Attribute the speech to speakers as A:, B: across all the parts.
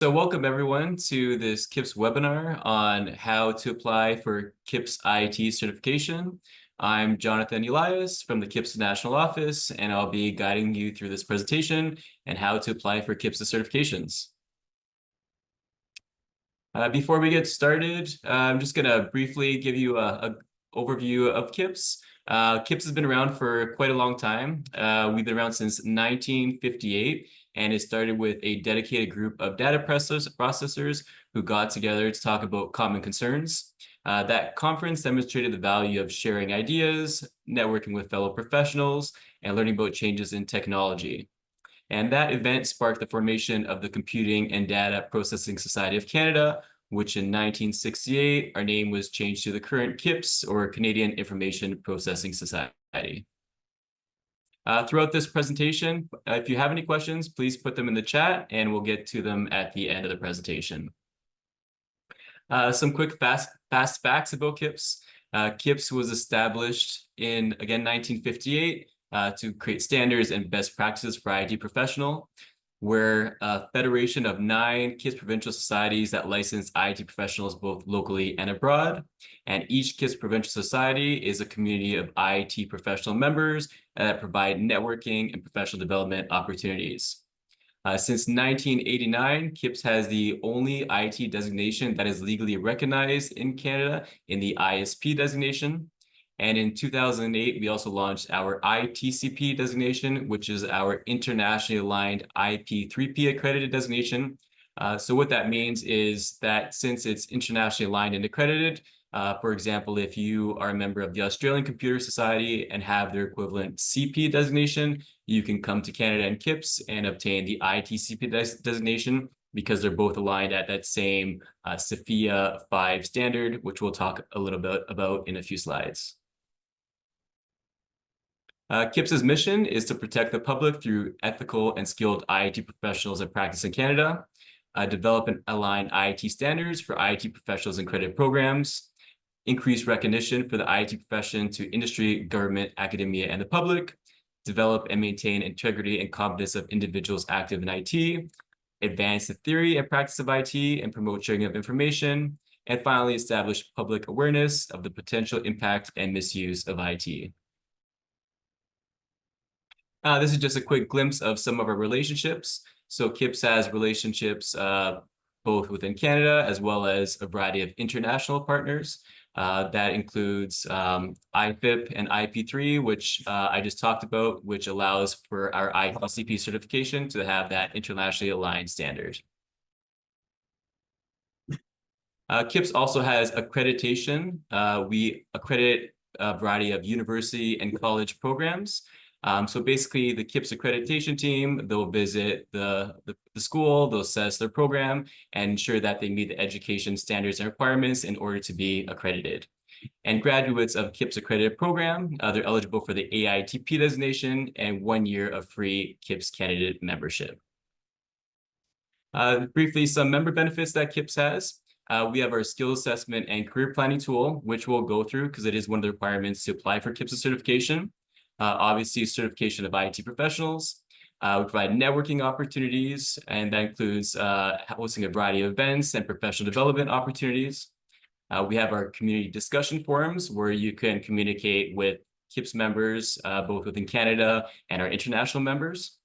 A: So welcome everyone to this CIPS webinar on how to apply for CIPS IT certification. I'm Jonathan Elias from the CIPS National Office, and I'll be guiding you through this presentation and how to apply for CIPS certifications. Before we get started, I'm just going to briefly give you a overview of CIPS. CIPS has been around for quite a long time. We've been around since 1958, and it started with a dedicated group of data processors who got together to talk about common concerns. That conference demonstrated the value of sharing ideas, networking with fellow professionals, and learning about changes in technology. And that event sparked the formation of the Computing and Data Processing Society of Canada, which in 1968, our name was changed to the current CIPS, or Canadian Information Processing Society. Throughout this presentation, if you have any questions, please put them in the chat and we'll get to them at the end of the presentation. Some quick fast facts about CIPS. CIPS was established in, again, 1958 to create standards and best practices for IT professional. We're a federation of 9 CIPS provincial societies that license IT professionals both locally and abroad. And each CIPS provincial society is a community of IT professional members that provide networking and professional development opportunities. Since 1989, CIPS has the only IT designation that is legally recognized in Canada in the I.S.P designation. And in 2008, we also launched our ITCP designation, which is our internationally aligned IP3P accredited designation. So what that means is that since it's internationally aligned and accredited, for example, if you are a member of the Australian Computer Society and have their equivalent CP designation, you can come to Canada and CIPS and obtain the ITCP designation because they're both aligned at that same SOPHIA 5 standard, which we'll talk a little bit about in a few slides. CIPS's mission is to protect the public through ethical and skilled IT professionals that practice in Canada, develop and align IT standards for IT professionals and credit programs, increase recognition for the IT profession to industry, government, academia, and the public, develop and maintain integrity and competence of individuals active in IT, advance the theory and practice of IT and promote sharing of information, and finally establish public awareness of the potential impact and misuse of IT. This is just a quick glimpse of some of our relationships. So CIPS has relationships both within Canada as well as a variety of international partners. That includes IFIP and IP3, which I just talked about, which allows for our ITCP certification to have that internationally aligned standard. CIPS also has accreditation. We accredit a variety of university and college programs. So basically, the CIPS accreditation team, they'll visit the school, they'll assess their program, and ensure that they meet the education standards and requirements in order to be accredited. And graduates of CIPS accredited program, they're eligible for the AITP designation and 1 year of free CIPS candidate membership. Briefly, some member benefits that CIPS has. We have our skill assessment and career planning tool, which we'll go through because it is one of the requirements to apply for CIPS certification. Obviously, certification of IT professionals. We provide networking opportunities, and that includes hosting a variety of events and professional development opportunities. We have our community discussion forums where you can communicate with CIPS members, both within Canada and our international members.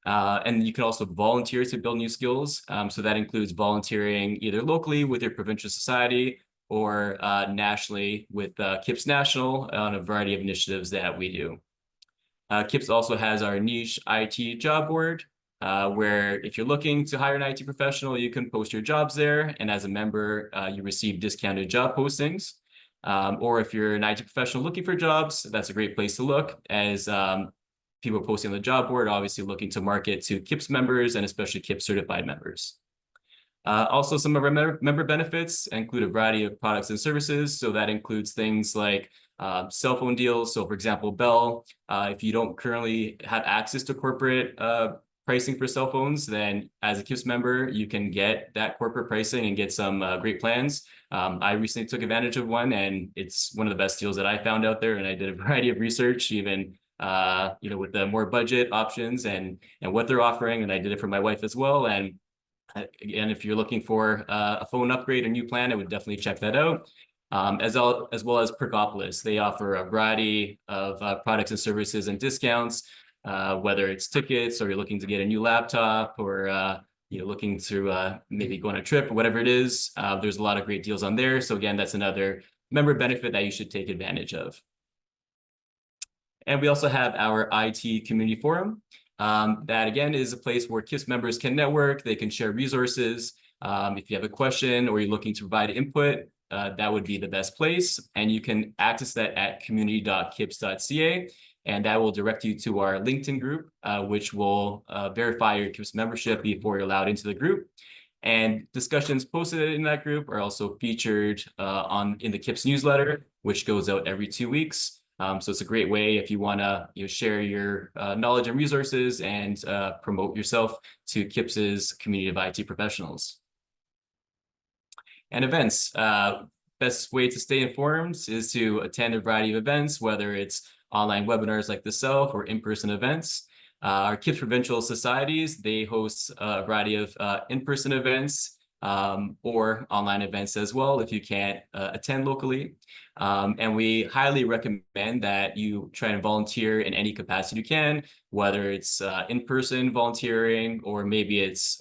A: And you can also volunteer to build new skills. So that includes volunteering either locally with your provincial society or nationally with CIPS National on a variety of initiatives that we do. CIPS also has our niche IT job board, where if you're looking to hire an IT professional, you can post your jobs there. And as a member, you receive discounted job postings. Or if you're an IT professional looking for jobs, that's a great place to look, as people posting on the job board, obviously looking to market to CIPS members and especially CIPS certified members. Also, some of our member benefits include a variety of products and services. So that includes things like cell phone deals. So for example, Bell, if you don't currently have access to corporate pricing for cell phones, then as a CIPS member, you can get that corporate pricing and get some great plans. I recently took advantage of one, and it's one of the best deals that I found out there. And I did a variety of research, even with the more budget options and what they're offering. And I did it for my wife as well. And Again, if you're looking for a phone upgrade, a new plan, I would definitely check that out. As well as Pergopolis. They offer a variety of products and services and discounts, whether it's tickets or you're looking to get a new laptop or you're looking to maybe go on a trip or whatever it is. There's a lot of great deals on there. So again, that's another member benefit that you should take advantage of. And we also have our IT community forum. That again is a place where CIPS members can network, they can share resources. If you have a question or you're looking to provide input, that would be the best place. And you can access that at community.kips.ca. And that will direct you to our LinkedIn group, which will verify your CIPS membership before you're allowed into the group. And discussions posted in that group are also featured in the CIPS newsletter, which goes out every 2 weeks. So it's a great way if you want to share your knowledge and resources and promote yourself to CIPS's community of IT professionals. And events. Best way to stay informed is to attend a variety of events, whether it's online webinars like this or in-person events. Our CIPS provincial societies, they host a variety of in-person events or online events as well if you can't attend locally. And we highly recommend that you try and volunteer in any capacity you can, whether it's in-person volunteering or maybe it's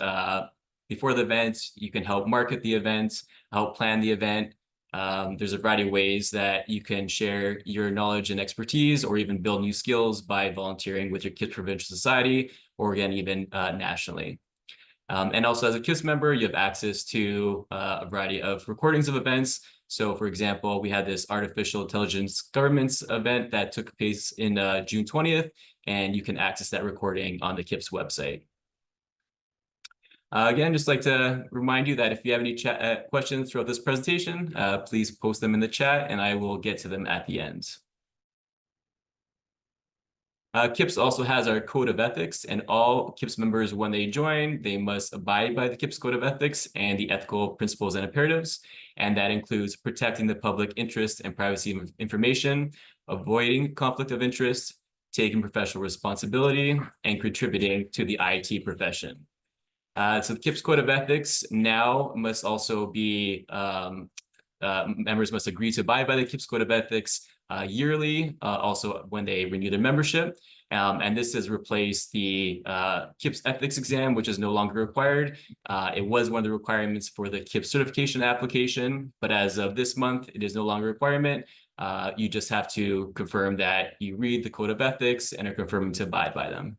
A: before the event, you can help market the event, help plan the event. There's a variety of ways that you can share your knowledge and expertise or even build new skills by volunteering with your CIPS Provincial Society or again, even nationally. And also as a CIPS member, you have access to a variety of recordings of events. So for example, we had this artificial intelligence governments event that took place in June 20th, and you can access that recording on the CIPS website. Again, just like to remind you that if you have any questions throughout this presentation, please post them in the chat and I will get to them at the end. CIPS also has our code of ethics, and all CIPS members, when they join, they must abide by the CIPS code of ethics and the ethical principles and imperatives. And that includes protecting the public interest and privacy of information, avoiding conflict of interest, taking professional responsibility, and contributing to the IT profession. So the CIPS code of ethics now must also be, members must agree to abide by the CIPS code of ethics yearly, also when they renew their membership. And this has replaced the CIPS ethics exam, which is no longer required. It was one of the requirements for the CIPS certification application, but as of this month, it is no longer a requirement. You just have to confirm that you read the code of ethics and are confirming to abide by them.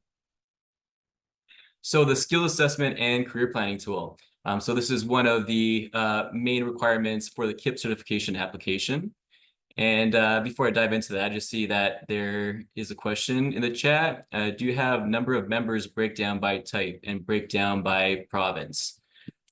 A: So the skill assessment and career planning tool. So this is one of the main requirements for the CIPS certification application. And before I dive into that, I just see that there is a question in the chat. Do you have number of members breakdown by type and breakdown by province?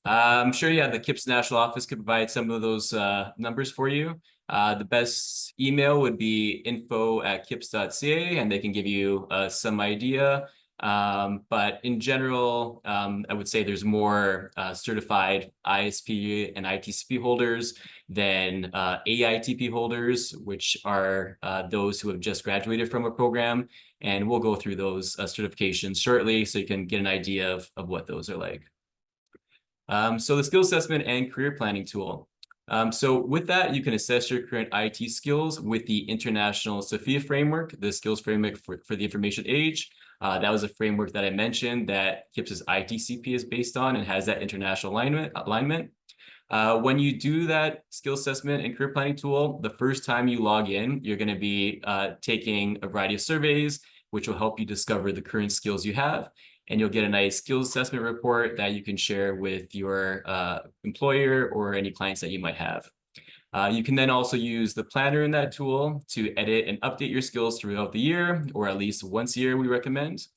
A: I'm sure the CIPS national office could provide some of those numbers for you. The best email would be info@kips.ca, and they can give you some idea. But in general, I would say there's more certified I.S.P and ITCP holders than AITP holders, which are those who have just graduated from a program. And we'll go through those certifications shortly so you can get an idea of what those are like. So the skill assessment and career planning tool. So with that, you can assess your current IT skills with the International SOPHIA framework, the skills framework for the information age. That was a framework that I mentioned that CIPS's ITCP is based on and has that international alignment. When you do that skill assessment and career planning tool, the first time you log in, you're going to be taking a variety of surveys, which will help you discover the current skills you have. And you'll get a nice skills assessment report that you can share with your employer or any clients that you might have. You can then also use the planner in that tool to edit and update your skills throughout the year, or at least once a year, we recommend.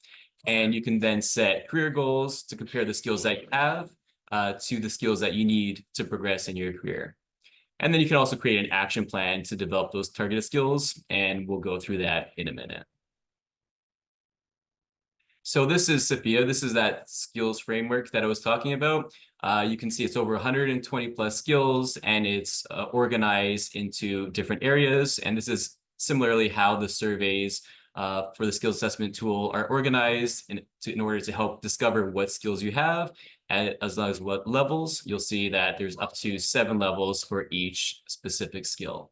A: And you can then set career goals to compare the skills that you have to the skills that you need to progress in your career. And then you can also create an action plan to develop those targeted skills, and we'll go through that in a minute. So this is SOPHIA. This is that skills framework that I was talking about. You can see it's over 120 plus skills, and it's organized into different areas. And this is similarly how the surveys for the skills assessment tool are organized in order to help discover what skills you have as well as what levels, you'll see that there's up to 7 levels for each specific skill.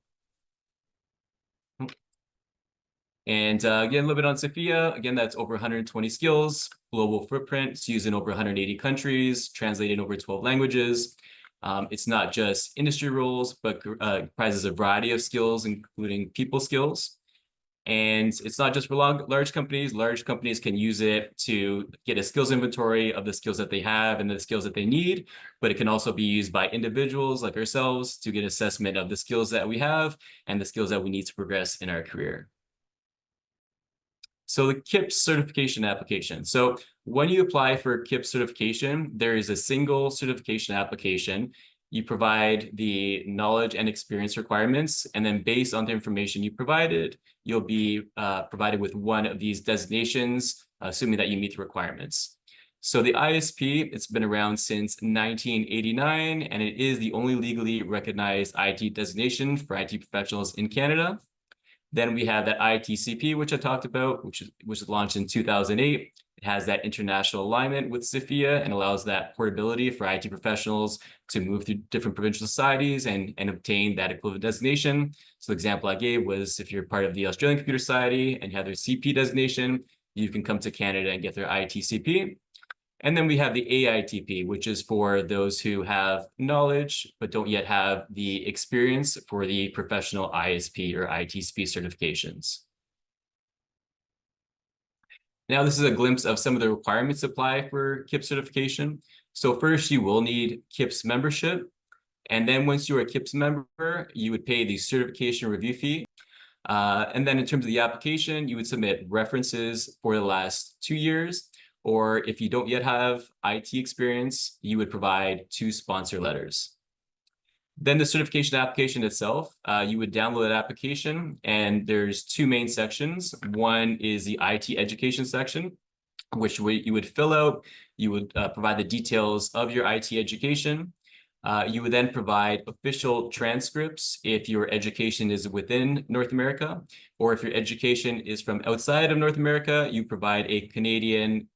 A: And again, a little bit on Sophia. Again, that's over 120 skills, global footprint. It's used in over 180 countries, translated in over 12 languages. It's not just industry roles, but comprises a variety of skills, including people skills. And it's not just for large companies. Large companies can use it to get a skills inventory of the skills that they have and the skills that they need, but it can also be used by individuals like ourselves to get assessment of the skills that we have and the skills that we need to progress in our career. So the CIPS certification application. So when you apply for CIPS certification, there is a single certification application. You provide the knowledge and experience requirements, and then based on the information you provided, you'll be provided with one of these designations, assuming that you meet the requirements. So the I.S.P, it's been around since 1989, and it is the only legally recognized IT designation for IT professionals in Canada. Then we have that ITCP, which I talked about, which was launched in 2008. It has that international alignment with Sophia and allows that portability for IT professionals to move through different provincial societies and obtain that equivalent designation. So the example I gave was if you're part of the Australian Computer Society and you have their CP designation, you can come to Canada and get their ITCP. And then we have the AITP, which is for those who have knowledge, but don't yet have the experience for the professional I.S.P or ITCP certifications. Now, this is a glimpse of some of the requirements to apply for CIPS certification. So first, you will need CIPS membership. And then once you're a CIPS member, you would pay the certification review fee. And then in terms of the application, you would submit references for the last 2 years. Or if you don't yet have IT experience, you would provide 2 sponsor letters. Then the certification application itself, you would download that application, and there's 2 main sections. One is the IT education section, which you would fill out. You would provide the details of your IT education. You would then provide official transcripts if your education is within North America, or if your education is from outside of North America, you provide a Canadian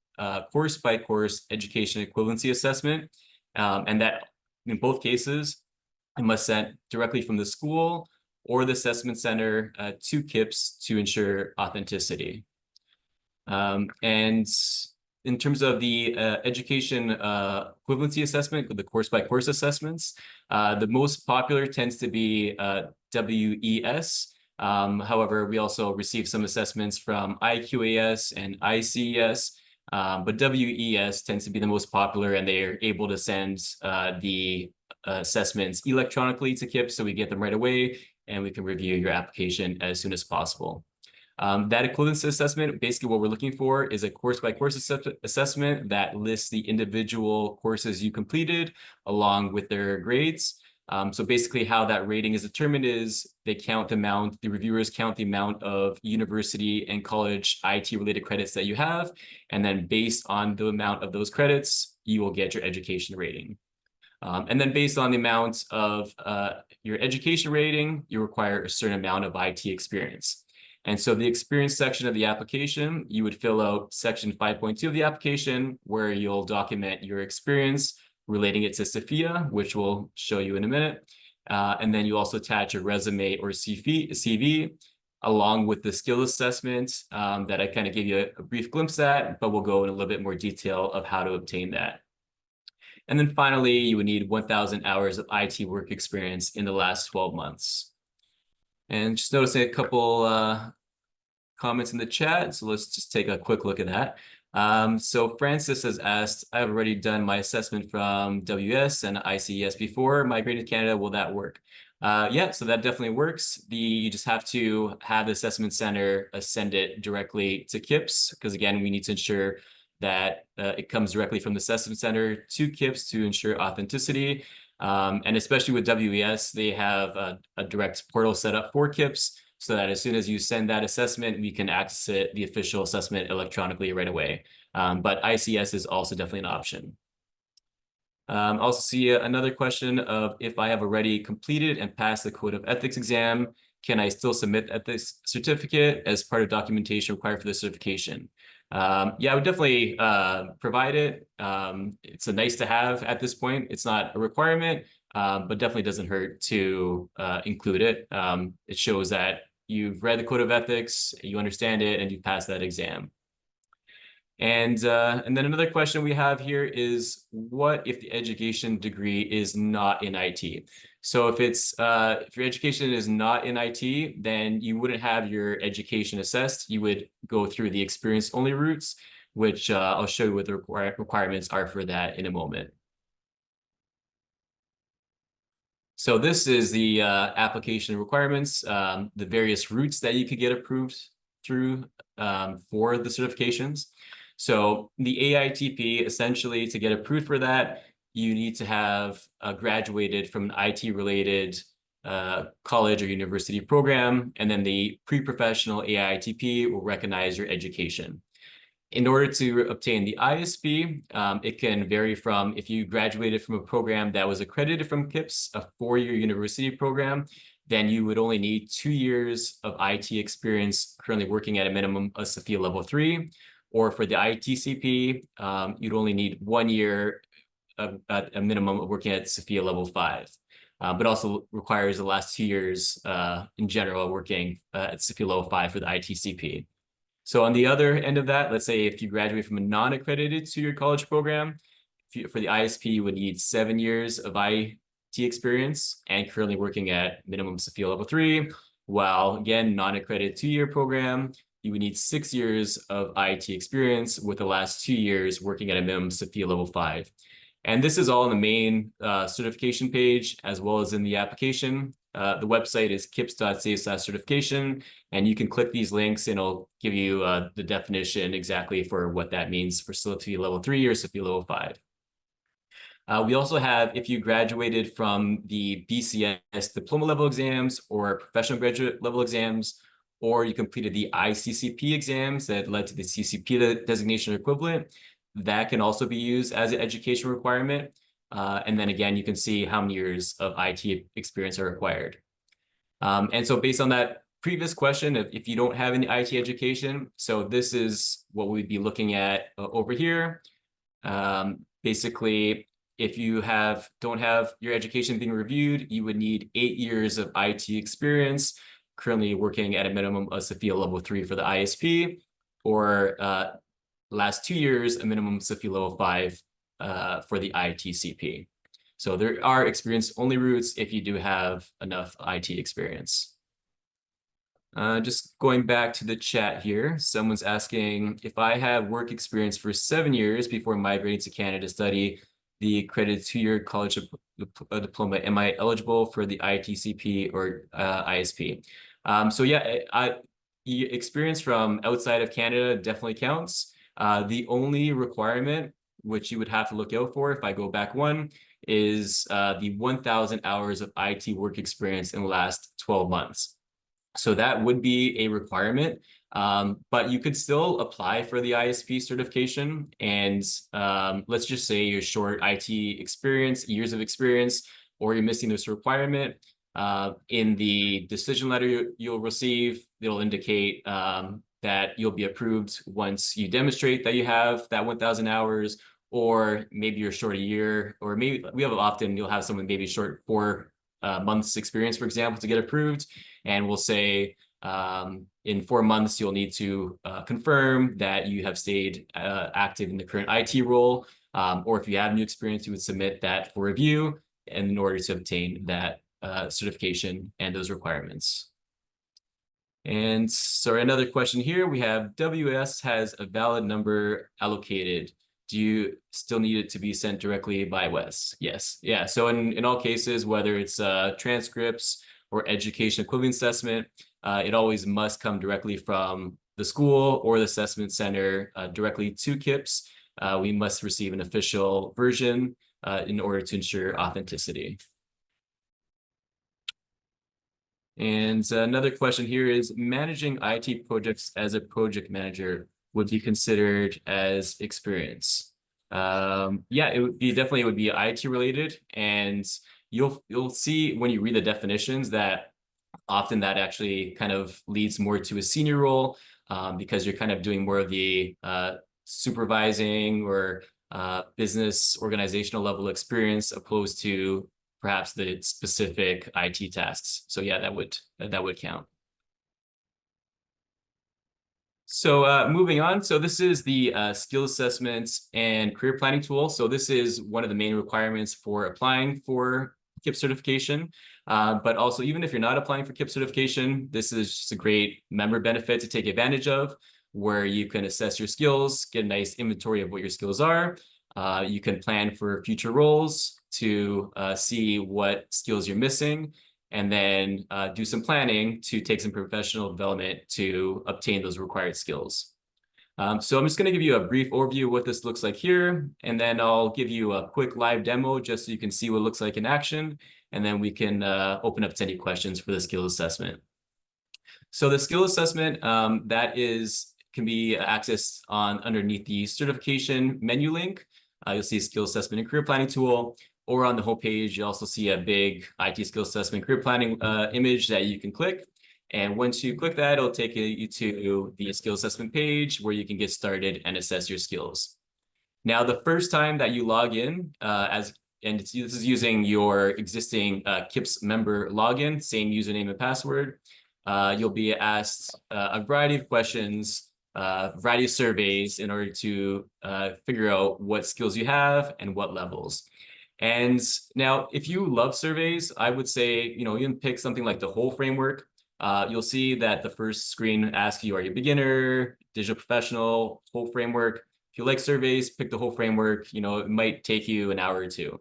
A: course-by-course education equivalency assessment, and that in both cases, it must send directly from the school or the assessment center to CIPS to ensure authenticity. And in terms of the education equivalency assessment, the course-by-course assessments, the most popular tends to be WES. However, we also receive some assessments from IQAS and ICES. But WES tends to be the most popular, and they are able to send the assessments electronically to CIPS, so we get them right away, and we can review your application as soon as possible. That equivalency assessment, basically what we're looking for is a course-by-course assessment that lists the individual courses you completed along with their grades. So basically how that rating is determined is they count the amount, the reviewers count the amount of university and college IT-related credits that you have, and then based on the amount of those credits, you will get your education rating. And then based on the amount of your education rating, you require a certain amount of IT experience. And so the experience section of the application, you would fill out section 5.2 of the application, where you'll document your experience relating it to Sophia, which we'll show you in a minute. And then you also attach your resume or CV along with the skill assessment that I kind of gave you a brief glimpse at, but we'll go in a little bit more detail of how to obtain that. And then finally, you would need 1,000 hours of IT work experience in the last 12 months. And just noticing a couple comments in the chat, so let's just take a quick look at that. So Francis has asked, I've already done my assessment from WS and ICES before migrating to Canada. Will that work? Yeah, so that definitely works. You just have to have the assessment center send it directly to CIPS, because again, we need to ensure that it comes directly from the assessment center to CIPS to ensure authenticity. And especially with WES, they have a direct portal set up for CIPS, so that as soon as you send that assessment, we can access it, the official assessment electronically right away. But ICS is also definitely an option. Also see another question of if I have already completed and passed the Code of Ethics exam, can I still submit ethics certificate as part of documentation required for the certification? Yeah, I would definitely provide it. It's a nice to have at this point. It's not a requirement, but definitely doesn't hurt to include it. It shows that you've read the Code of Ethics, you understand it, and you've passed that exam. And then another question we have here is, what if the education degree is not in IT? So if your education is not in IT, then you wouldn't have your education assessed. You would go through the experience only routes, which I'll show you what the requirements are for that in a moment. So this is the application requirements, the various routes that you could get approved through for the certifications. So the AITP, essentially, to get approved for that, you need to have graduated from an IT-related college or university program, and then the pre-professional AITP will recognize your education. In order to obtain the I.S.P, it can vary from if you graduated from a program that was accredited from CIPS, a 4-year university program, then you would only need 2 years of IT experience currently working at a minimum of Sophia Level 3. Or for the ITCP, you'd only need 1 year at a minimum of working at Sophia Level 5. But also requires the last 2 years in general working at Sophia Level 5 for the ITCP. So on the other end of that, let's say if you graduate from a non-accredited 2-year college program, for the I.S.P, you would need 7 years of IT experience and currently working at minimum Sophia Level 3, while again, non-accredited 2-year program, you would need 6 years of IT experience with the last 2 years working at a minimum Sophia Level 5. And this is all on the main certification page, as well as in the application. The website is cips.ca/certification, and you can click these links and it'll give you the definition exactly for what that means for Sophia Level 3 or Sophia Level 5. We also have, if you graduated from the BCS diploma level exams or professional graduate level exams, or you completed the ICCP exams that led to the CCP designation equivalent, that can also be used as an education requirement. And then again, you can see how many years of IT experience are required. And so based on that previous question, if you don't have any IT education, so this is what we'd be looking at over here. Basically, if you don't have your education being reviewed, you would need 8 years of IT experience, currently working at a minimum of Sophia Level 3 for the I.S.P, or last 2 years, a minimum Sophia Level 5 for the ITCP. So there are experience-only routes if you do have enough IT experience. Just going back to the chat here, someone's asking, if I have work experience for 7 years before migrating to Canada to study the accredited 2-year college diploma, am I eligible for the ITCP or I.S.P? So yeah, experience from outside of Canada definitely counts. The only requirement which you would have to look out for, if I go back one, is the 1,000 hours of IT work experience in the last 12 months. So that would be a requirement, but you could still apply for the I.S.P certification. And let's just say you're short IT experience, years of experience, or you're missing this requirement. In the decision letter you'll receive, it'll indicate that you'll be approved once you demonstrate that you have that 1,000 hours, or maybe you're short a year, or maybe you'll have someone maybe short 4 months experience, for example, to get approved. And we'll say in 4 months, you'll need to confirm that you have stayed active in the current IT role. Or if you have new experience, you would submit that for review in order to obtain that certification and those requirements. And so another question here, we have WS has a valid number allocated. Do you still need it to be sent directly by WES? Yes. Yeah. So in all cases, whether it's transcripts or education equivalent assessment, it always must come directly from the school or the assessment center directly to CIPS. We must receive an official version in order to ensure authenticity. And another question here is, managing IT projects as a project manager would be considered as experience? Yeah, it would be definitely IT related, and you'll see when you read the definitions that often that actually kind of leads more to a senior role. because you're kind of doing more of the supervising or business organizational level experience opposed to perhaps the specific IT tasks. So yeah, that would count. So moving on, so this is the skill assessment and career planning tool. So this is one of the main requirements for applying for CIPS certification. But also, even if you're not applying for CIPS certification, this is just a great member benefit to take advantage of, where you can assess your skills, get a nice inventory of what your skills are. You can plan for future roles to see what skills you're missing, and then do some planning to take some professional development to obtain those required skills. So I'm just going to give you a brief overview of what this looks like here, and then I'll give you a quick live demo just so you can see what it looks like in action, and then we can open up to any questions for the skill assessment. So the skill assessment can be accessed underneath the certification menu link. You'll see skill assessment and career planning tool. Or on the homepage, you also see a big IT skill assessment career planning image that you can click. And once you click that, it'll take you to the skill assessment page where you can get started and assess your skills. Now, the first time that you log in, this is using your existing CIPS member login, same username and password, you'll be asked a variety of questions, variety of surveys in order to figure out what skills you have and what levels. And now, if you love surveys, I would say, you can pick something like the whole framework. You'll see that the first screen asks you, are you a beginner, digital professional, whole framework? If you like surveys, pick the whole framework. It might take you an hour or two.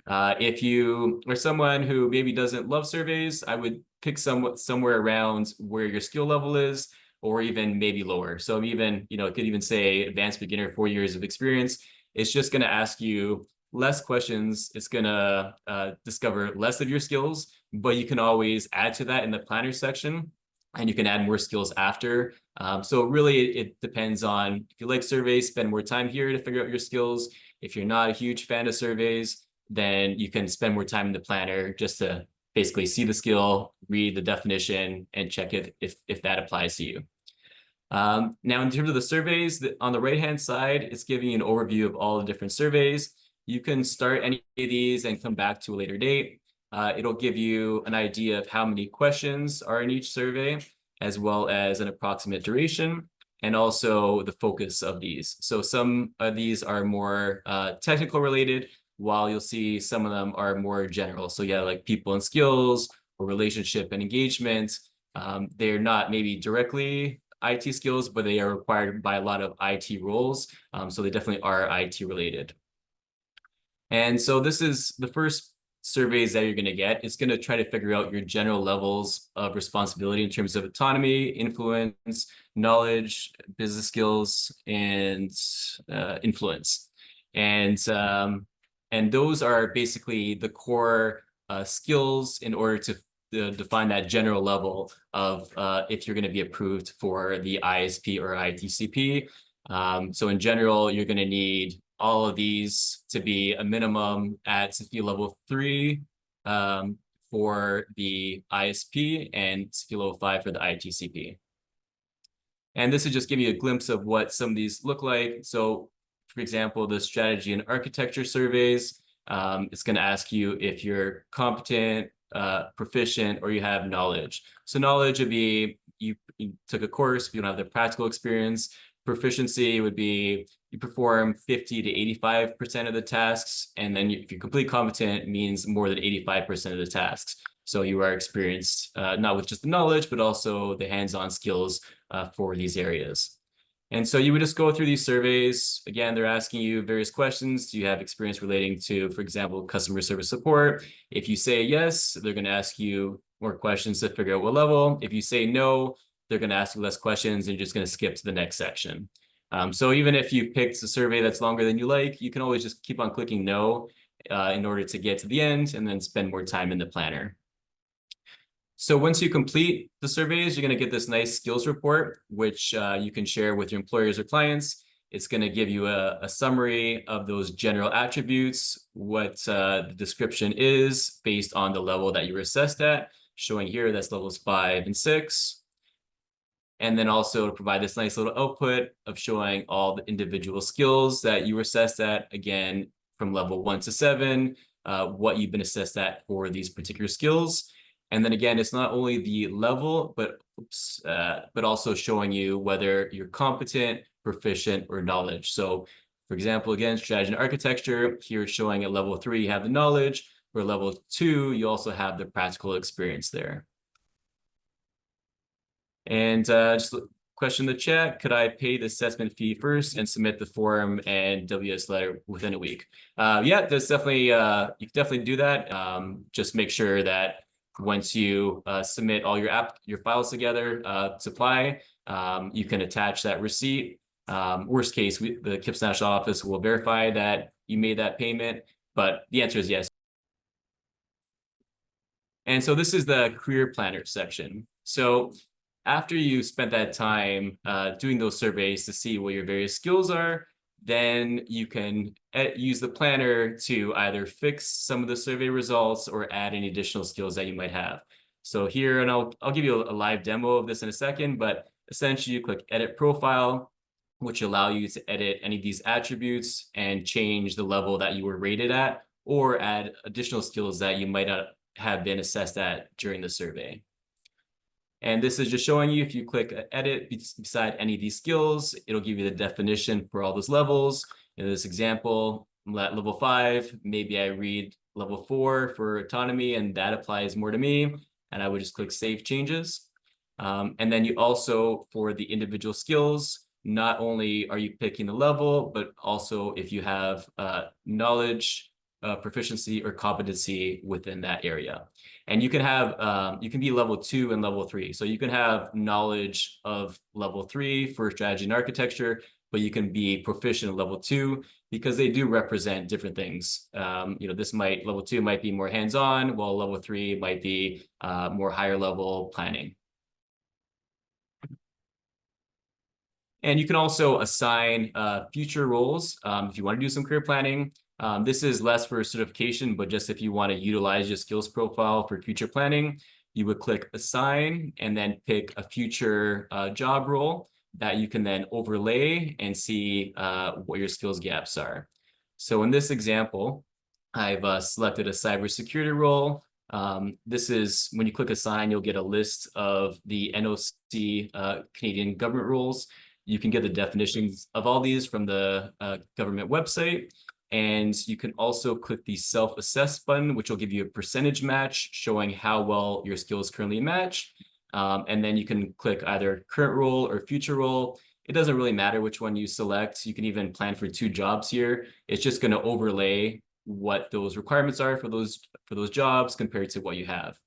A: If you are someone who maybe doesn't love surveys, I would pick somewhere around where your skill level is, or even maybe lower. So even, it could even say advanced beginner, 4 years of experience. It's just going to ask you less questions. It's going to discover less of your skills, but you can always add to that in the planner section, and you can add more skills after. So really, it depends on, if you like surveys, spend more time here to figure out your skills. If you're not a huge fan of surveys, then you can spend more time in the planner just to basically see the skill, read the definition, and check if that applies to you. Now, in terms of the surveys, on the right-hand side, it's giving you an overview of all the different surveys. You can start any of these and come back to a later date. It'll give you an idea of how many questions are in each survey, as well as an approximate duration, and also the focus of these. So some of these are more technical related, while you'll see some of them are more general. So yeah, like people and skills or relationship and engagement. They're not maybe directly IT skills, but they are required by a lot of IT roles. So they definitely are IT related. And so this is the first surveys that you're going to get. It's going to try to figure out your general levels of responsibility in terms of autonomy, influence, knowledge, business skills, and influence. And those are basically the core skills in order to define that general level of if you're going to be approved for the I.S.P or ITCP. So in general, you're going to need all of these to be a minimum at CIPS level 3 for the I.S.P and CIPS level 5 for the ITCP. And this is just giving you a glimpse of what some of these look like. So, for example, the strategy and architecture surveys, it's going to ask you if you're competent, proficient, or you have knowledge. So knowledge would be you took a course, but you don't have the practical experience. Proficiency would be you perform 50 to 85% of the tasks, and then if you're completely competent, it means more than 85% of the tasks. So you are experienced, not with just the knowledge, but also the hands-on skills for these areas. And so you would just go through these surveys. Again, they're asking you various questions. Do you have experience relating to, for example, customer service support? If you say yes, they're going to ask you more questions to figure out what level. If you say no, they're going to ask you less questions, and you're just going to skip to the next section. So even if you picked a survey that's longer than you like, you can always just keep on clicking no in order to get to the end and then spend more time in the planner. So once you complete the surveys, you're going to get this nice skills report, which you can share with your employers or clients. It's going to give you a summary of those general attributes, what the description is based on the level that you were assessed at, showing here that's levels 5 and 6. And then also to provide this nice little output of showing all the individual skills that you were assessed at, again, from level 1 to 7, what you've been assessed at for these particular skills. And then again, it's not only the level, but also showing you whether you're competent, proficient, or knowledge. So for example, again, strategy and architecture, here it's showing at level 3, you have the knowledge. For level 2, you also have the practical experience there. And just a question in the chat, could I pay the assessment fee first and submit the form and WS letter within a week? Yeah, that's definitely, you can definitely do that. Just make sure that once you submit all your files together to apply, you can attach that receipt. Worst case, the CIPS National Office will verify that you made that payment, but the answer is yes. And so this is the career planner section. So after you spent that time doing those surveys to see what your various skills are, then you can use the planner to either fix some of the survey results or add any additional skills that you might have. So here, and I'll give you a live demo of this in a second, but essentially you click Edit Profile, which allow you to edit any of these attributes and change the level that you were rated at, or add additional skills that you might not have been assessed at during the survey. And this is just showing you, if you click edit beside any of these skills, it'll give you the definition for all those levels. In this example, I'm at level 5, maybe I read level 4 for autonomy, and that applies more to me. And I would just click Save Changes. And then you also, for the individual skills, not only are you picking the level, but also if you have knowledge, proficiency, or competency within that area. And you can have, you can be level 2 and level 3. So you can have knowledge of level 3 for strategy and architecture, but you can be proficient at level 2 because they do represent different things. This level 2 might be more hands-on, while level 3 might be more higher level planning. And you can also assign future roles if you want to do some career planning. This is less for certification, but just if you want to utilize your skills profile for future planning, you would click Assign and then pick a future job role that you can then overlay and see what your skills gaps are. So in this example, I've selected a cybersecurity role. This is when you click Assign, you'll get a list of the NOC Canadian government roles. You can get the definitions of all these from the government website. And you can also click the self-assess button, which will give you a percentage match showing how well your skills currently match. And then you can click either current role or future role. It doesn't really matter which one you select. You can even plan for 2 jobs here. It's just going to overlay what those requirements are for those jobs compared to what you have.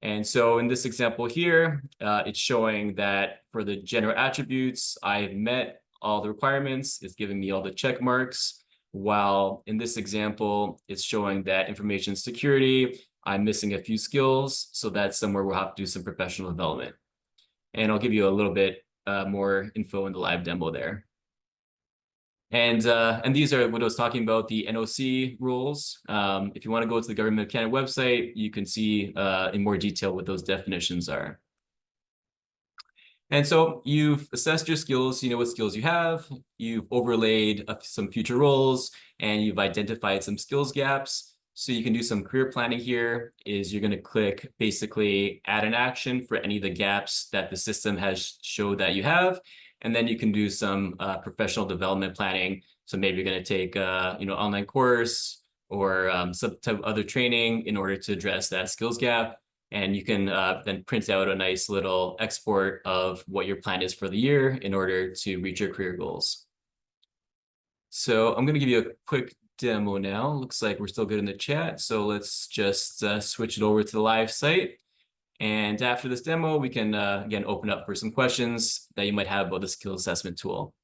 A: And so in this example here, it's showing that for the general attributes, I've met all the requirements. It's giving me all the check marks. While in this example, it's showing that information security, I'm missing a few skills. So that's somewhere we'll have to do some professional development. And I'll give you a little bit more info in the live demo there. And these are what I was talking about, the NOC rules. If you want to go to the Government of Canada website, you can see in more detail what those definitions are. And so you've assessed your skills, you know what skills you have, you've overlaid some future roles, and you've identified some skills gaps. So you can do some career planning here. Is you're going to click basically add an action for any of the gaps that the system has showed that you have. And then you can do some professional development planning. So maybe you're going to take online course or some type of other training in order to address that skills gap. And you can then print out a nice little export of what your plan is for the year in order to reach your career goals. So I'm going to give you a quick demo now. Looks like we're still good in the chat. So let's just switch it over to the live site. And after this demo, we can, again, open up for some questions that you might have about the skill assessment tool.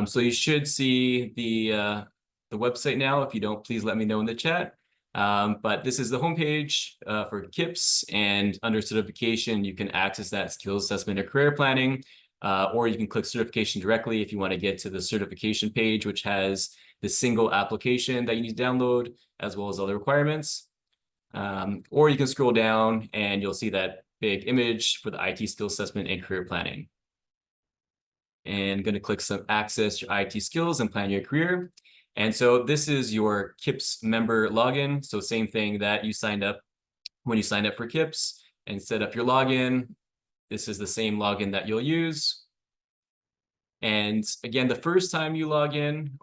A: So you should see the website now. If you don't, please let me know in the chat. But this is the homepage for CIPS, and under certification, you can access that skill assessment or career planning, or you can click certification directly if you want to get to the certification page, which has the single application that you need to download, as well as other requirements. Or you can scroll down and you'll see that big image for the IT skill assessment and career planning. And going to click some access your IT skills and plan your career. And so this is your CIPS member login. So same thing that you signed up when you signed up for CIPS and set up your login. This is the same login that you'll use. And again, the first time you log in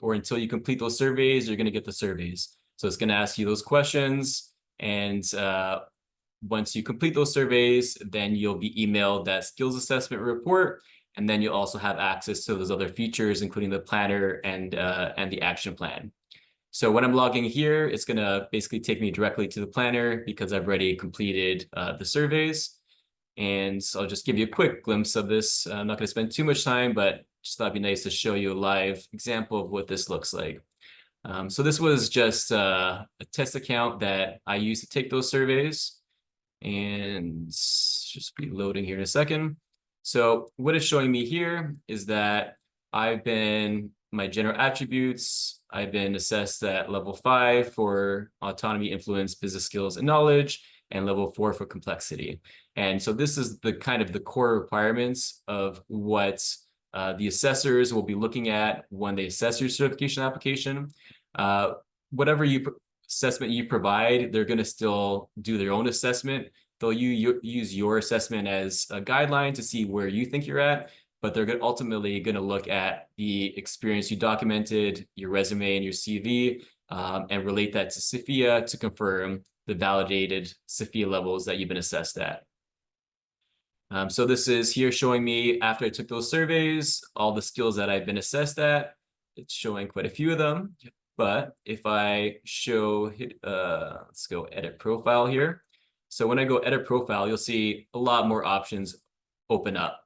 A: or until you complete those surveys, you're going to get the surveys. So it's going to ask you those questions. And once you complete those surveys, then you'll be emailed that skills assessment report. And then you'll also have access to those other features, including the planner and the action plan. So when I'm logging here, it's going to basically take me directly to the planner because I've already completed the surveys. And so I'll just give you a quick glimpse of this. I'm not going to spend too much time, but just thought it'd be nice to show you a live example of what this looks like. So this was just a test account that I used to take those surveys. And just be loading here in a second. So what it's showing me here is that my general attributes, I've been assessed at level 5 for autonomy, influence, business skills, and knowledge, and level 4 for complexity. And so this is the kind of the core requirements of what the assessors will be looking at when they assess your certification application. Whatever assessment you provide, they're going to still do their own assessment. They'll use your assessment as a guideline to see where you think you're at, but they're ultimately going to look at the experience you documented, your resume and your CV, and relate that to SFIA to confirm the validated SFIA levels that you've been assessed at. So this is here showing me after I took those surveys, all the skills that I've been assessed at. It's showing quite a few of them, but if I let's go edit profile here. So when I go edit profile, you'll see a lot more options open up.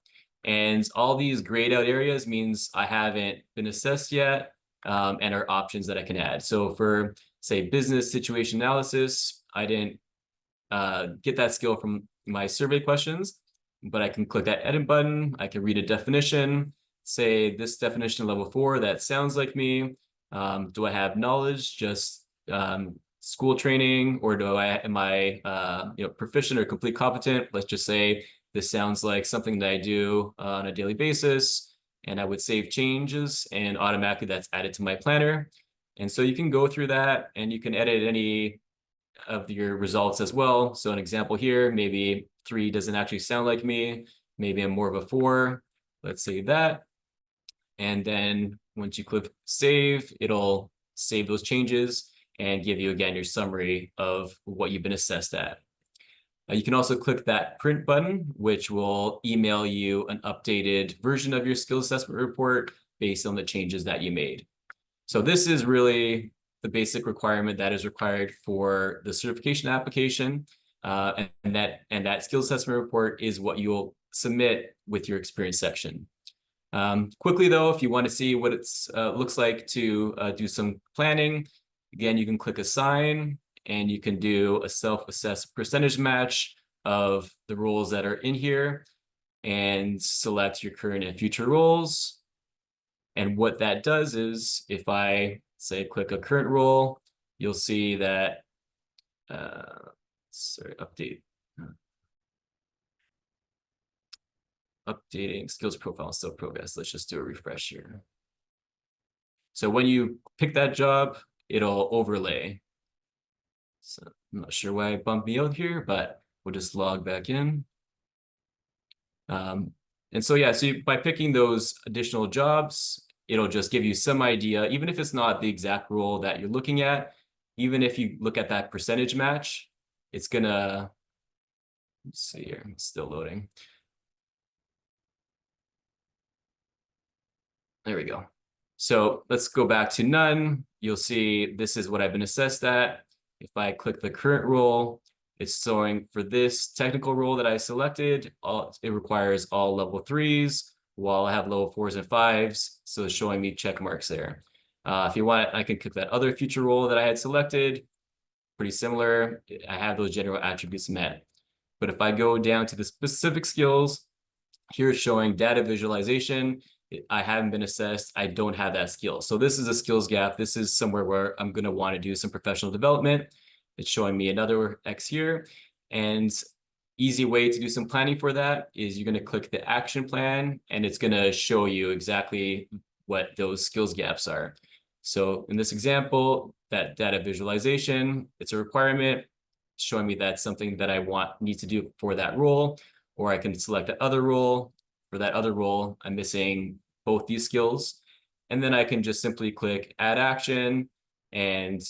A: And all these grayed out areas means I haven't been assessed yet and are options that I can add. So for, say, business situation analysis, I didn't get that skill from my survey questions, but I can click that edit button. I can read a definition, say this definition level 4, that sounds like me. Do I have knowledge, just school training, or am I proficient or complete competent? Let's just say this sounds like something that I do on a daily basis, and I would save changes and automatically that's added to my planner. And so you can go through that and you can edit any of your results as well. So an example here, maybe 3 doesn't actually sound like me. Maybe I'm more of a 4. Let's save that. And then once you click save, it'll save those changes and give you, again, your summary of what you've been assessed at. You can also click that print button, which will email you an updated version of your skills assessment report based on the changes that you made. So this is really the basic requirement that is required for the certification application. And that skills assessment report is what you'll submit with your experience section. Quickly, though, if you want to see what it looks like to do some planning, again, you can click assign and you can do a self-assessed percentage match of the roles that are in here and select your current and future roles. And what that does is if I say click a current role, you'll see that, updating skills profile still progress. Let's just do a refresh here. So when you pick that job, it'll overlay. So I'm not sure why it bumped me out here, but we'll just log back in. And so, yeah, so by picking those additional jobs, it'll just give you some idea, even if it's not the exact role that you're looking at, even if you look at that percentage match, it's gonna, let's see here, it's still loading. There we go. So let's go back to none. You'll see this is what I've been assessed at. If I click the current role, it's showing for this technical role that I selected, it requires all level 3s, while I have level 4s and 5s. So it's showing me check marks there. If you want, I can click that other future role that I had selected. Pretty similar. I have those general attributes met. But if I go down to the specific skills, here it's showing data visualization. I haven't been assessed. I don't have that skill. So this is a skills gap. This is somewhere where I'm going to want to do some professional development. It's showing me another X here. And easy way to do some planning for that is you're going to click the action plan, and it's going to show you exactly what those skills gaps are. So in this example, that data visualization, it's a requirement showing me that's something that I need to do for that role, or I can select the other role. For that other role, I'm missing both these skills. And then I can just simply click add action and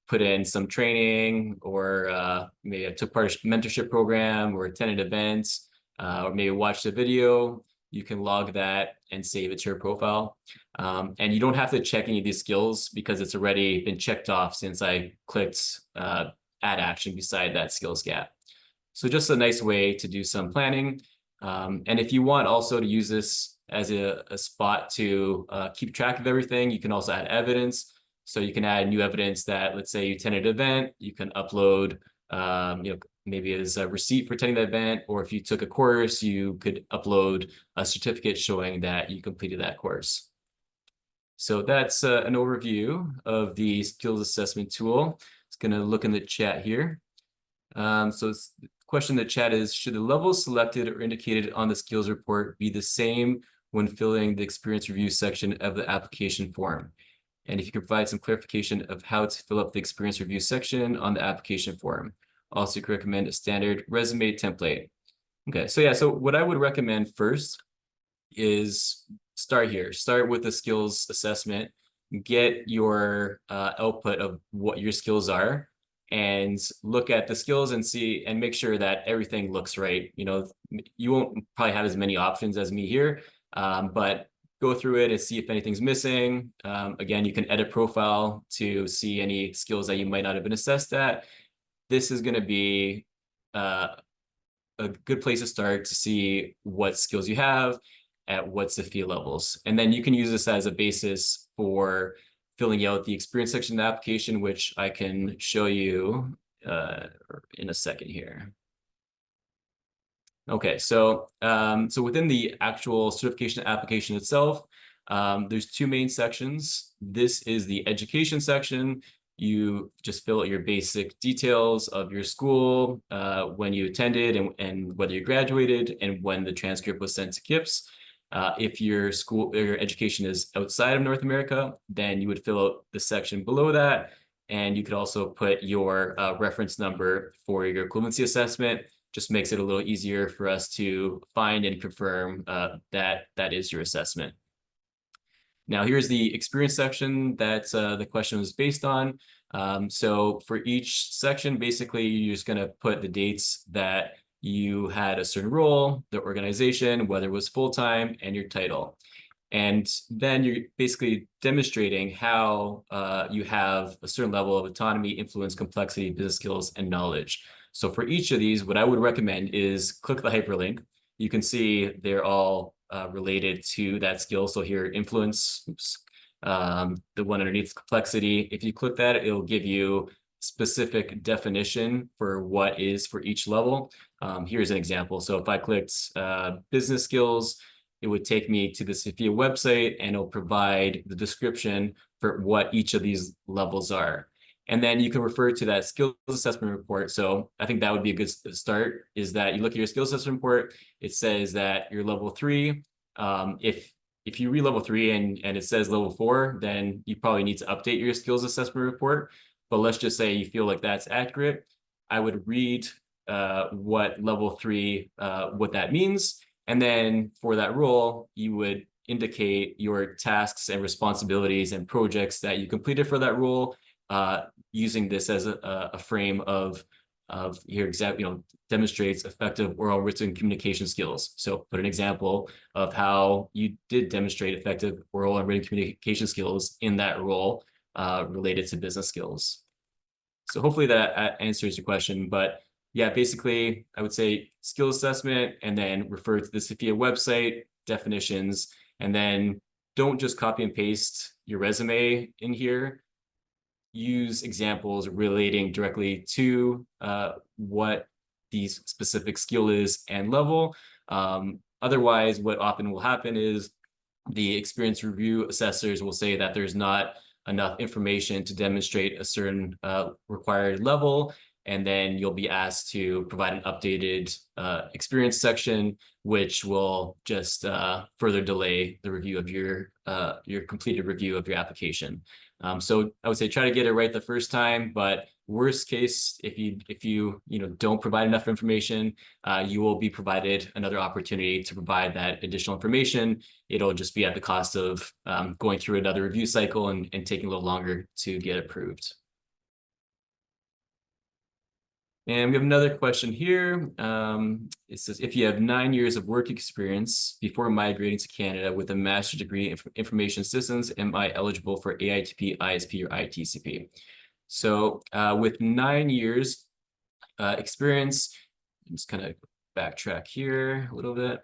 A: put in some training, or maybe I took part of a mentorship program or attended events, or maybe watched a video. You can log that and save it to your profile. And you don't have to check any of these skills because it's already been checked off since I clicked add action beside that skills gap. So just a nice way to do some planning. And if you want also to use this as a spot to keep track of everything, you can also add evidence. So you can add new evidence that, let's say you attended an event, you can upload, maybe as a receipt for attending the event, or if you took a course, you could upload a certificate showing that you completed that course. So that's an overview of the skills assessment tool. It's going to look in the chat here. So the question in the chat is, should the levels selected or indicated on the skills report be the same when filling the experience review section of the application form? And if you could provide some clarification of how to fill up the experience review section on the application form. Also, you could recommend a standard resume template. Okay, so yeah, so what I would recommend first is start here. Start with the skills assessment, get your output of what your skills are, and look at the skills and see and make sure that everything looks right. You know, you won't probably have as many options as me here, but go through it and see if anything's missing. Again, you can edit profile to see any skills that you might not have been assessed at. This is going to be a good place to start to see what skills you have at what CIPS levels. And then you can use this as a basis for filling out the experience section of the application, which I can show you in a second here. Okay, so within the actual certification application itself, there's two main sections. This is the education section. You just fill out your basic details of your school, when you attended and whether you graduated, and when the transcript was sent to CIPS. If your school or your education is outside of North America, then you would fill out the section below that. And you could also put your reference number for your equivalency assessment. Just makes it a little easier for us to find and confirm that is your assessment. Now, here's the experience section that the question was based on. So for each section, basically, you're just going to put the dates that you had a certain role, the organization, whether it was full-time, and your title. And then you're basically demonstrating how you have a certain level of autonomy, influence, complexity, business skills, and knowledge. So for each of these, what I would recommend is click the hyperlink. You can see they're all related to that skill. So here, influence, the one underneath complexity. If you click that, it'll give you specific definition for what is for each level. Here's an example. So if I clicked business skills, it would take me to the CIPS website, and it'll provide the description for what each of these levels are. And then you can refer to that skills assessment report. So I think that would be a good start, is that you look at your skills assessment report. It says that you're level 3. If you read level 3 and it says level 4, then you probably need to update your skills assessment report. But let's just say you feel like that's accurate. I would read what level 3, what that means. And then for that role, you would indicate your tasks and responsibilities and projects that you completed for that role, using this as a frame of here exactly, demonstrates effective oral written communication skills. So put an example of how you did demonstrate effective oral and written communication skills in that role related to business skills. So hopefully that answers your question. But yeah, basically, I would say skill assessment, and then refer to the CIPS website, definitions, and then don't just copy and paste your resume in here. Use examples relating directly to what the specific skill is and level. Otherwise, what often will happen is the experience review assessors will say that there's not enough information to demonstrate a certain required level. and then you'll be asked to provide an updated experience section, which will just further delay the review of your completed review of your application. So I would say try to get it right the first time, but worst case, if you don't provide enough information, you will be provided another opportunity to provide that additional information. It'll just be at the cost of going through another review cycle and taking a little longer to get approved. And we have another question here. It says, if you have 9 years of work experience before migrating to Canada with a master's degree in information systems, am I eligible for AITP, I.S.P, or ITCP? So with 9 years experience, I'm just kind of backtrack here a little bit.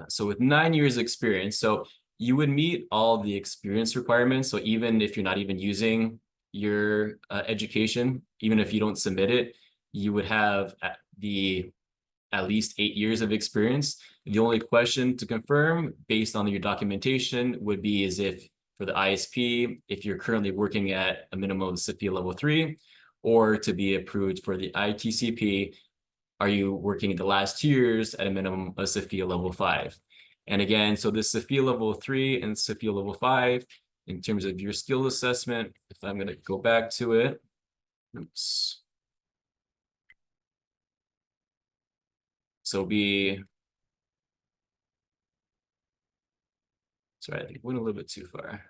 A: So with 9 years experience, so you would meet all the experience requirements. So even if you're not even using your education, even if you don't submit it, you would have at least 8 years of experience. The only question to confirm based on your documentation would be is if for the I.S.P, if you're currently working at a minimum of CIPS level 3, or to be approved for the ITCP, are you working the last 2 years at a minimum of CIPS level 5? And again, so this CIPS level 3 and CIPS level 5, in terms of your skill assessment, if I'm going to go back to it, oops. So sorry, I think I went a little bit too far.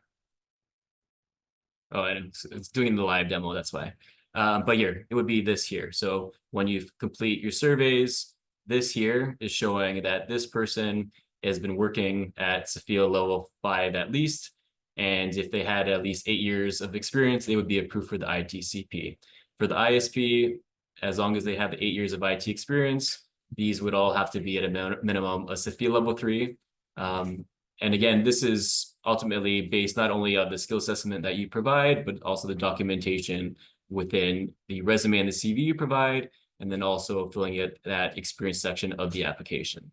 A: Oh, and it's doing the live demo, that's why. But here, it would be this here. So when you complete your surveys, this here is showing that this person has been working at CIPS level 5 at least. And if they had at least 8 years of experience, they would be approved for the ITCP. For the I.S.P, as long as they have 8 years of IT experience, these would all have to be at a minimum of CIPS level 3. And again, this is ultimately based not only on the skill assessment that you provide, but also the documentation within the resume and the CV you provide, and then also filling it that experience section of the application.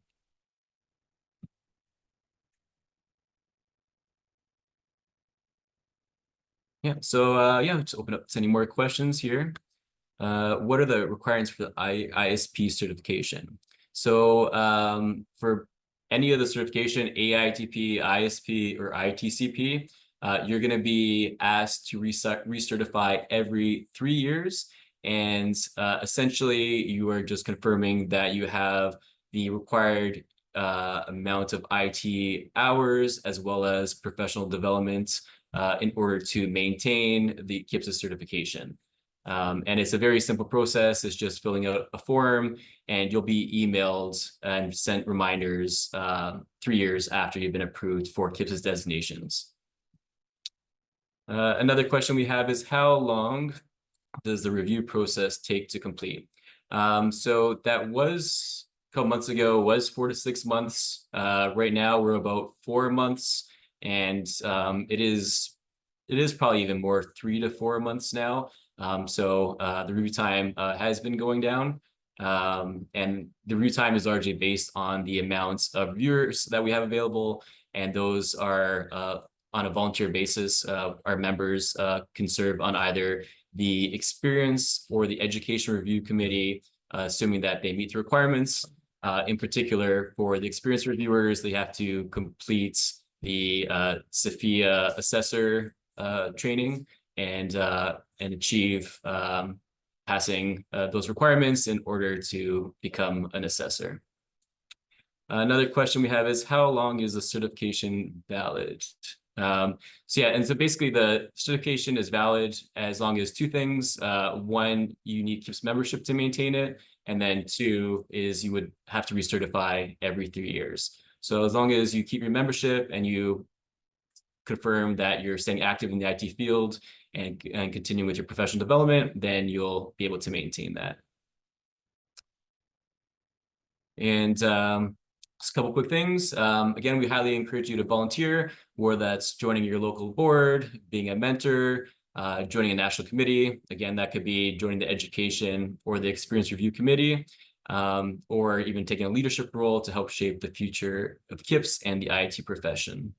A: Yeah, so yeah, let's open up to any more questions here. What are the requirements for the I.S.P certification? So for any of the certification, AITP, I.S.P, or ITCP, you're going to be asked to recertify every 3 years. And essentially, you are just confirming that you have the required amount of IT hours as well as professional development in order to maintain the CIPS certification. And it's a very simple process. It's just filling out a form, and you'll be emailed and sent reminders 3 years after you've been approved for CIPS designations. Another question we have is, how long does the review process take to complete? So that was a couple months ago, was 4 to 6 months. Right now, we're about 4 months, and it is probably even more 3 to 4 months now. So the review time has been going down, and the review time is largely based on the amounts of reviewers that we have available, and those are on a volunteer basis. Our members can serve on either the experience or the education review committee, assuming that they meet the requirements. In particular, for the experience reviewers, they have to complete the Sophia assessor training and achieve passing those requirements in order to become an assessor. Another question we have is, how long is the certification valid? So yeah, and so basically the certification is valid as long as 2 things. 1, you need CIPS membership to maintain it. And then 2 is you would have to recertify every 3 years. So as long as you keep your membership and you confirm that you're staying active in the IT field and continue with your professional development, then you'll be able to maintain that. And just a couple quick things. Again, we highly encourage you to volunteer, whether that's joining your local board, being a mentor, joining a national committee. Again, that could be joining the education or the experience review committee, or even taking a leadership role to help shape the future of CIPS and the IT profession.